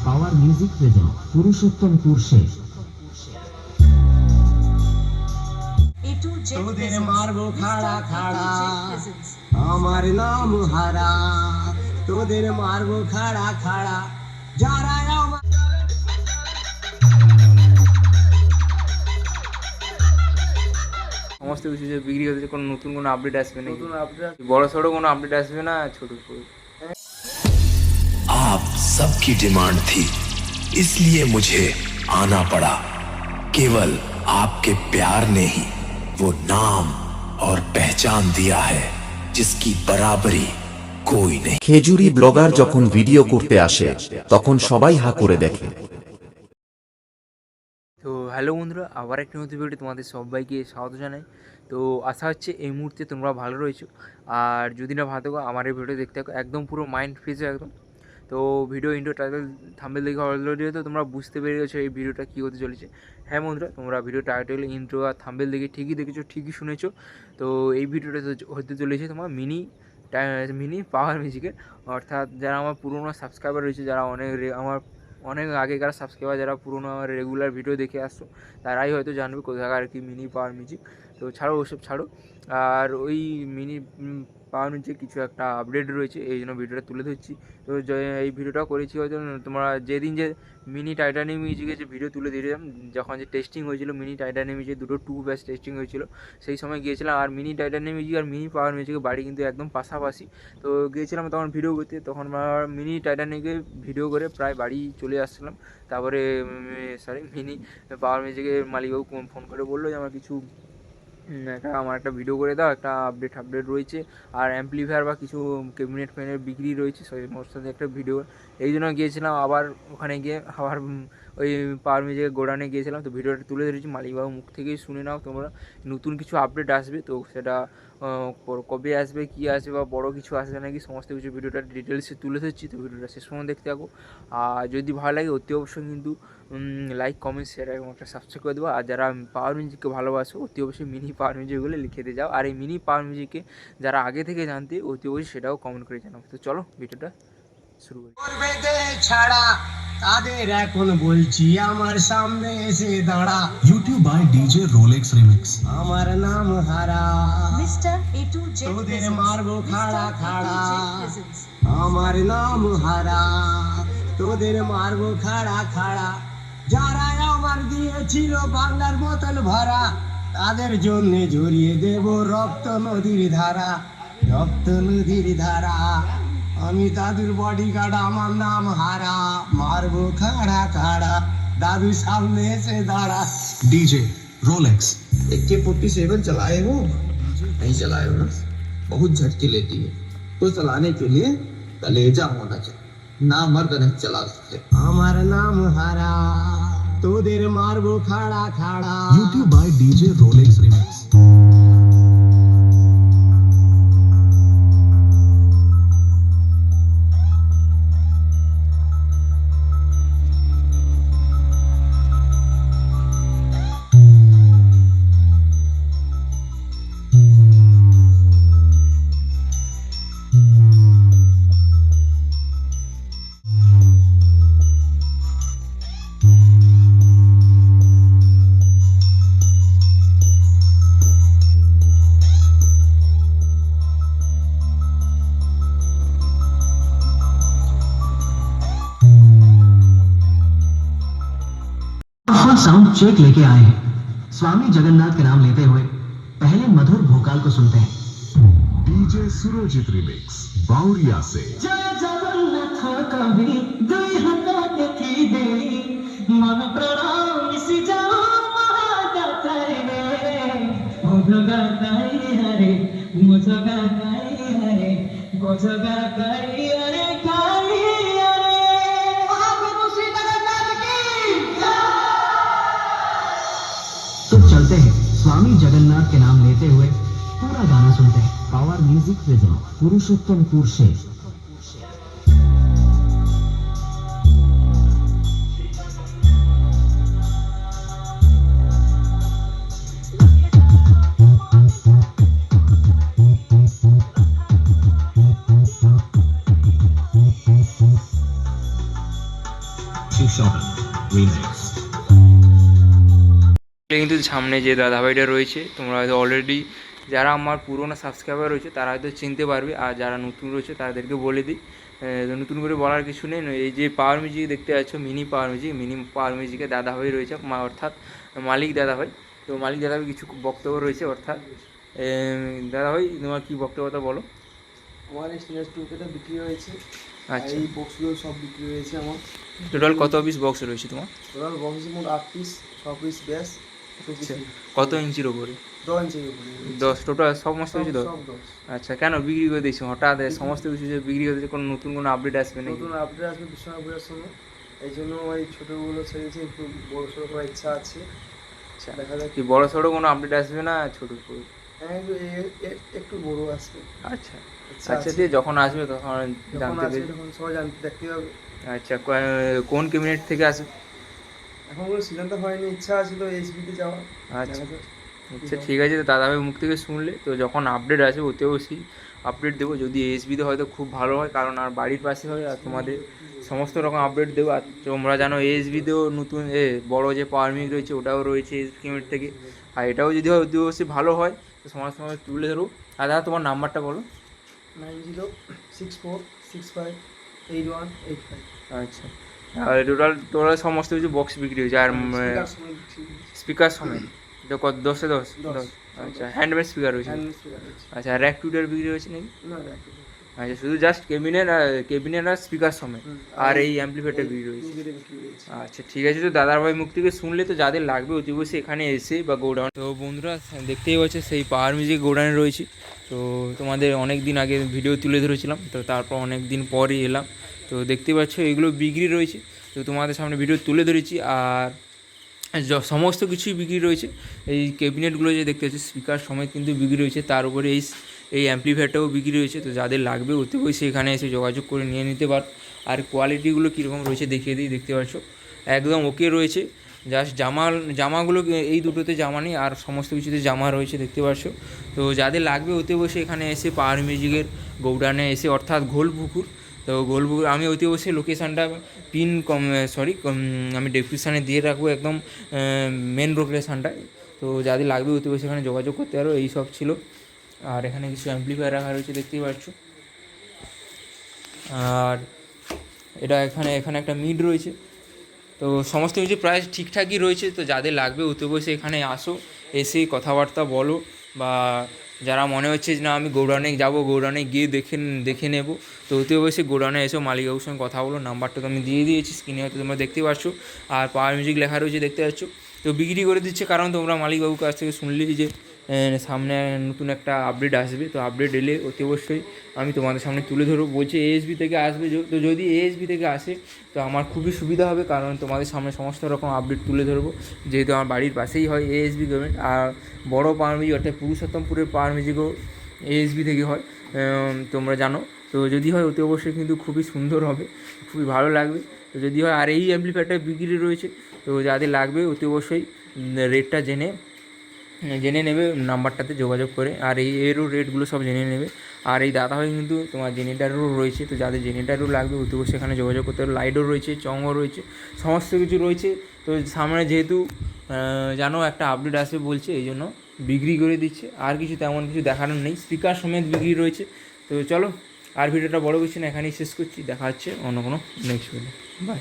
Power music present Purushottampur শেষ। তোদের মারবো খাড়া খাড়া, আমার নাম হারা। তোদের মারবো খাড়া খাড়া, যারা আমার সমস্ত কিছু যে বিক্রি হচ্ছে, কোনো নতুন কোনো আপডেট আসবে না, নতুন আপডেট বড় সড়ো কোনো আপডেট আসবে না, ছোট ছোট। आप सबकी डिमांड थी, इसलिए मुझे आना पड़ा। केवल आपके प्यार ने ही वो नाम और पहचान दिया है जिसकी बराबरी कोई नहीं। খেজুরি ব্লগার যখন ভিডিও করতে আসে তখন সবাই হা করে দেখে। তো হ্যালো বন্ধুরা, আবার একটি নতুন ভিডিও তোমাদের সবাইকে স্বাগত জানাই। তো আশা হচ্ছে এই মুহূর্তে তোমরা ভালো রয়েছো, আর যদি না ভালো থাকো আমার এই ভিডিও দেখতে থাকো, একদম পুরো মাইন্ড ফ্রেশ একদম। তো ভিডিও ইন্ট্রো টাইটেল থাম্বনেল দেখে অলরেডি তো তোমরা বুঝতে পেরে গেছো এই ভিডিওটা কী হতে চলেছে। হ্যাঁ বন্ধুরা, তোমরা ভিডিও টাইটেল ইন্ট্রো আর থাম্বনেল দেখে ঠিকই দেখেছো, ঠিকই শুনেছো। তো এই ভিডিওটা হতে চলেছে তোমার মিনি পাওয়ার মিউজিকের, অর্থাৎ যারা আমার পুরোনো সাবস্ক্রাইবার রয়েছে, যারা আমার অনেক আগেকার সাবস্ক্রাইবার, যারা পুরোনো আমার রেগুলার ভিডিও দেখে আসছো, তারাই হয়তো জানবে কোথাকার কি মিনি পাওয়ার মিউজিক। তো ছাড়ো ওসব ছাড়ো, আর ওই মিনি পাওয়ার মিউজিক কিছু একটা আপডেট রয়েছে, এই জন্য ভিডিওটা তুলে ধরছি। তো এই ভিডিওটা করেছি হয়তো তোমরা যেদিন যে মিনি টাইটানিক মিউজিকের যে ভিডিও তুলে দিয়েছিলাম, যখন যে টেস্টিং হয়েছিল মিনি টাইটানিক মিউজিক, দুটো 2 ব্যাচ টেস্টিং হয়েছিল, সেই সময় গিয়েছিলাম। আর মিনি টাইটানিক মিউজিক আর মিনি পাওয়ার মিউজিকের বাড়ি কিন্তু একদম পাশাপাশি। তো গিয়েছিলাম তখন ভিডিও করতে, তখন মিনি টাইটানিকে ভিডিও করে প্রায় বাড়ি চলে আসছিলাম। তারপরে মিনি পাওয়ার মিউজিকের মালিকবাবু ফোন করে বললো যে আমার একটা ভিডিও করে দাও, একটা আপডেট রয়েছে, আর অ্যাম্পলিফায়ার বা কিছু ক্যাবিনেট ফ্যানের বিক্রি রয়েছে, সেই সাথে একটা ভিডিও। এই জন্য গিয়েছিলাম, আবার ওখানে গিয়ে আবার ওই পাওয়ার মিউজিকের গোডাউনে গিয়েছিলাম। তো ভিডিওটা তুলে ধরেছি, মালিকবাবু মুখ থেকেই শুনে নাও তোমরা। নতুন কিছু আপডেট আসবে, তো সেটা কবে আসবে, কী আসবে, বা বড় কিছু আসবে নাকি, সমস্ত কিছু ভিডিওটা ডিটেলসে তুলে ধরছি। তো ভিডিওটা শেষ পর্যন্ত দেখতে থাকো, আর যদি ভালো লাগে অতি অবশ্যই কিন্তু লাইক, কমেন্ট, শেয়ার এবং একটা সাবস্ক্রাইব করে দেবো। আর যারা পাওয়ার মিউজিককে ভালোবাসো অতি অবশ্যই মিনি পাওয়ার মিউজিকগুলো লিখে দিয়ে যাও। আর এই মিনি পাওয়ার মিউজিককে যারা আগে থেকে জানতে, অতি অবশ্যই সেটাও কমেন্ট করে জানাও। তো চলো ভিডিওটা শুরু করি। ছাড়া তাদের এখন বলছি আমার সামনে এসে দাঁড়া। YouTube by DJ Rolex Remix. আমার নাম হারা, Mr. A2 Jet তোদের presents. মারবো খাড়া Mr. খাড়া, A2 Jet presents. আমার নাম হারা। তোদের মারবো খাড়া খাড়া, যারা আমার দিয়েছিল বাংলার বোতল ভরা, তাদের জন্য ঝরিয়ে দেব রক্ত নদীর ধারা, রক্ত নদীর ধারা। আমি দাদুর বডিগার্ড, আমার নাম হারা, মারবো খাড়া খাড়া, दादू सामने से दाड़ा। DJ Rolex. AK-47 चलाए हो? नहीं चलाए हो ना? बहुत झटके लेती है, तो चलाने के लिए कलेजा होना चाहिए, ना मर्द नहीं चला सकते। আমার নাম হারা, তোদের মারবো খাড়া খাড়া। YouTube by DJ Rolex Remix. Sound check लेके आए हैं। स्वामी जगन्नाथ के नाम लेते हुए पहले मधुर भोकाल को सुनते हैं। DJ Surojit Remix. बाउरिया से. जय जगन्नाथ कवि दुई हता देखी दे, मन प्रणाम इसी जाओ महादाताई रे, मुझगा गाई हरे, मुझगा गाई हरे, मुझगा गाई हरे गाई हरे। महाप्रभु श्री जगन्नाथ की जय। तो चलते हैं, स्वामी जगन्नाथ के नाम लेते हुए पूरा गाना सुनते हैं। पावर म्यूजिक प्रेजेंट पुरुषोत्तमपुर शेष। Shishodan Remix. কিন্তু সামনে যে দাদাভাইটা রয়েছে তোমরা হয়তো অলরেডি যারা আমার পুরোনো সাবস্ক্রাইবার রয়েছে তারা হয়তো চিনতে পারবে, আর যারা নতুন রয়েছে তাদেরকে বলে দিই। নতুন করে বলার কিছু নেই। এই যে পাওয়ার মিউজিক দেখতে পাচ্ছ, মিনি পাওয়ার মিউজিকের দাদাভাই রয়েছে, অর্থাৎ মালিক দাদাভাই। তো মালিক দাদাভাই কিছু বক্তব্য রয়েছে, অর্থাৎ দাদাভাই তোমার কী বক্তব্যটা বলো। আমার এই সিনাস টুকেটা বিক্রি হয়েছে, আচ্ছা, এই বক্সগুলো সব বিক্রি হয়েছে আমার। টোটাল কত পিস বক্স রয়েছে তোমার? টোটাল বক্স মোট 8 পিস, 6 পিস ব্যাস। আচ্ছা, কত ইঞ্চির ওপরে? 10 ইঞ্চির উপরে। 10 টোটাল সমস্ত কিছু 10? সব 10। আচ্ছা, কেন বিক্রি করে দিয়েছো হঠাৎ? সমস্ত কিছু যে বিক্রি করে দিয়েছো, কোনো নতুন কোনো আপডেট আসবে নাকি? নতুন আপডেট আসবে বিশ্বনাথপুরের সময়, এই জন্য ওই ছোটোগুলো ছেড়েছি, একটু বড় সড়ো করার ইচ্ছা আছে। আচ্ছা, দেখা যাক কি বড় সড়ো কোনো আপডেট আসবে না ছোটো? হ্যাঁ, একটু বড় আসবে। আচ্ছা ইচ্ছা আচ্ছা, আছে। দিয়ে যখন আসবে তখন যখন জানতে আসবে পেরে। তখন সবাই জানতে দেখতে পাবে। আচ্ছা, কোন ক্যাবিনেট থেকে আসবে? এখন কোনো সিদ্ধান্ত হয়নি, ইচ্ছা আছে তো এইচবিতে যাওয়া। আচ্ছা দেখা যাক। আচ্ছা, ঠিক আছে। তো দাদাভাই মুখ থেকে শুনলে, তো যখন আপডেট আসবে ওতে অবশ্যই আপডেট দেবো। যদি এসবিতে হয়তো খুব ভালো হয়, কারণ আর বাড়ির পাশে হয়, আর তোমাদের সমস্ত রকম আপডেট দেবো। আর তোমরা জানো এসবিতেও নতুন বড় যে পাওয়ার মিউজিক রয়েছে ওটাও রয়েছে এসবি ক্যাবিনেট থেকে, আর এটাও যদি হয় অতি অবশ্যই ভালো হয় তো সমস্ত সময় তুলে ধরো। আর দাদা তোমার নাম্বারটা বলো। 9064658185। আচ্ছা, আর টোটাল সমস্ত কিছু বক্স বিক্রি হয়েছে, আর স্পিকার সমেত তো কত? 10-এ 10? 10। আচ্ছা, হ্যান্ডমেড স্পিকার রয়েছে? আচ্ছা, আর র্যাক টুটার বিক্রি হয়েছে নাকি? আচ্ছা, শুধু জাস্ট কেবিনের আর স্পিকার সমেত, আর এই অ্যাম্পলিফায়ারটা বিক্রি রয়েছে? আচ্ছা, ঠিক আছে। তো দাদাভাই মুখ থেকে শুনলে, তো যাদের লাগবে অতি অবশ্যই এখানে এসে বা গোডাউন। তো বন্ধুরা দেখতেই পাচ্ছে সেই পাওয়ার মিউজিক গোডাউনে রয়েছে। তো তোমাদের অনেক দিন আগে ভিডিও তুলে ধরেছিলাম, তো তারপর অনেক দিন পরই এলাম। তো দেখতেই পাচ্ছ এগুলো বিক্রি রয়েছে, তো তোমাদের সামনে ভিডিও তুলে ধরেছি। আর সমস্ত কিছুই বিক্রি রয়েছে। এই ক্যাবিনেটগুলো যে দেখতে পাচ্ছি স্পিকার সমেত কিন্তু বিক্রি রয়েছে, তার উপরে এই অ্যাম্পলিফায়ারটাও বিক্রি রয়েছে। তো যাদের লাগবে অতি অবশ্যই এখানে এসে যোগাযোগ করে নিয়ে নিতে পার। আর কোয়ালিটিগুলো কীরকম রয়েছে দেখিয়ে দিই, দেখতে পাচ্ছ একদম ওকে রয়েছে। জাস্ট জামাগুলো এই দুটোতে জামা নেই, আর সমস্ত কিছুতে জামা রয়েছে দেখতে পাচ্ছ। তো যাদের লাগবে অতি অবশ্যই এখানে এসে পাওয়ার মিউজিকের গোডাউনে এসে, অর্থাৎ ঘোলপুকুর। তো গোলপুকুর আমি অতি অবশ্যই লোকেশানটা আমি ডেসক্রিপশানে দিয়ে রাখবো, একদম মেন লোকেশানটায়। তো যাদের লাগবে অতি অবশ্যই এখানে যোগাযোগ করতে পারো। এই সব ছিল। আর এখানে কিছু অ্যাম্পলিফায়ার রাখা রয়েছে দেখতেই পাচ্ছ। আর এটা এখানে একটা মিড রয়েছে। তো সমস্ত কিছু প্রায় ঠিকঠাকই রয়েছে। তো যাদের লাগবে অতি অবশ্যই এখানে আসো, এসে কথাবার্তা বলো, বা যারা মনে হচ্ছে যে না আমি গোডাউনে যাবো, গোডাউনে গিয়ে দেখে নেব, তো অতি অবশ্যই গোডাউনে এসো, মালিকবাবুর সঙ্গে কথা বলো। নাম্বারটা তো আমি দিয়ে দিয়েছি স্ক্রিনে, হয়তো তোমরা দেখতে পাচ্ছ। আর পাওয়ার মিউজিক লেখা রয়েছে দেখতে পাচ্ছ। তো বিক্রি করে দিচ্ছে, কারণ তোমরা মালিকবাবুর কাছ থেকে শুনলেই যে সামনে নতুন একটা আপডেট আসবে। তো আপডেট এলে অতি অবশ্যই আমি তোমাদের সামনে তুলে ধরবো। বলছে এএসবি থেকে আসবে, তো যদি এএসবি থেকে আসে তো আমার খুবই সুবিধা হবে, কারণ তোমাদের সামনে সমস্ত রকম আপডেট তুলে ধরবো, যেহেতু আমার বাড়ির পাশেই হয় এএসবি গভর্নমেন্ট। আর বড় পাওয়ার মিউজিক অর্থাৎ পুরুষোত্তমপুরের পাওয়ার মিউজিকও এএসবি থেকে হয়, তোমরা জানো। তো যদি হয় অতি অবশ্যই কিন্তু খুবই সুন্দর হবে, খুবই ভালো লাগবে। তো যদি হয়, আর এই অ্যাম্পলিফায়ারটা বিক্রি রয়েছে। তো যাদের লাগবে অতি অবশ্যই রেটটা জেনে নেবে নাম্বারটাতে যোগাযোগ করে, আর এরও রেটগুলো সব জেনে নেবে। আর এই দাদাভাই কিন্তু তোমার জেনারেটারও রয়েছে। তো যাদের জেনারেটারও লাগবে অতি অবশ্যই সেখানে যোগাযোগ করতে হবে। লাইটও রয়েছে, চংও রয়েছে, সমস্ত কিছু রয়েছে। তো সামনে যেহেতু জানো একটা আপডেট আসবে বলছে, এই জন্য বিক্রি করে দিচ্ছে। আর কিছু তেমন কিছু দেখানোর নেই, স্পিকার সমেত বিক্রি রয়েছে। তো চলো, আর ভিডিওটা বড় কিছু না, এখানেই শেষ করছি। দেখা হচ্ছে অন্য কোনো নেক্সট ভিডিও। বাই।